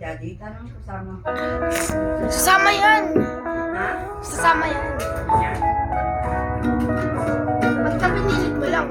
Daddy, tanong kasama. Sasama yan. Ha? Sasama yan. Yan. Basta pinilit mo lang.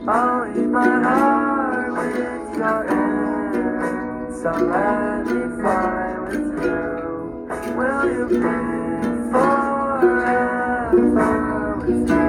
Only my heart with your end. So let me fly with you. Will you be forever with me?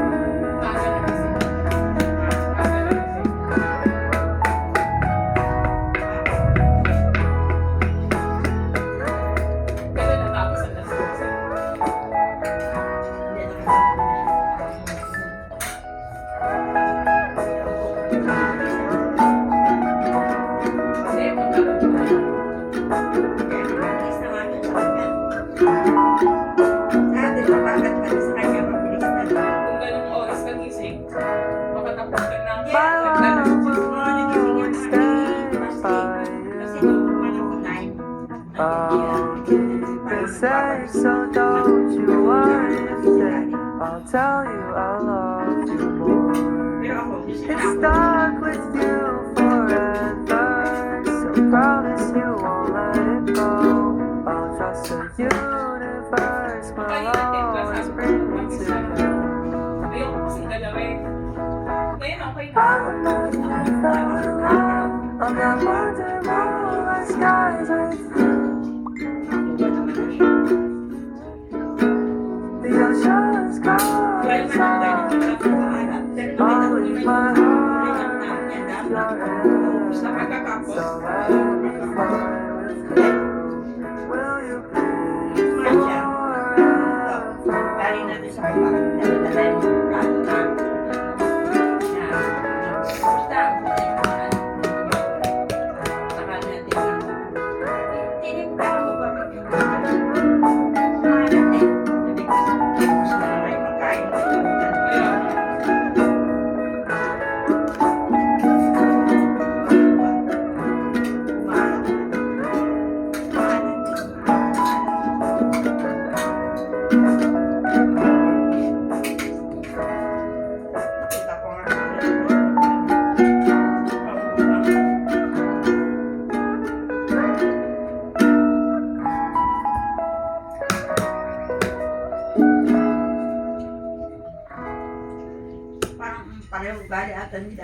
I'll keep it safe, so don't you worry a thing. I'll tell you I love you more. It's stuck with you forever, so promise you won't let it go. I'll trust the universe will always bring me to you. I'm not wondering moonlight skies with you. The ocean's gone inside. Only my heart is your end. So let me fly with you. Will you please Parang pareho ugali ata nila.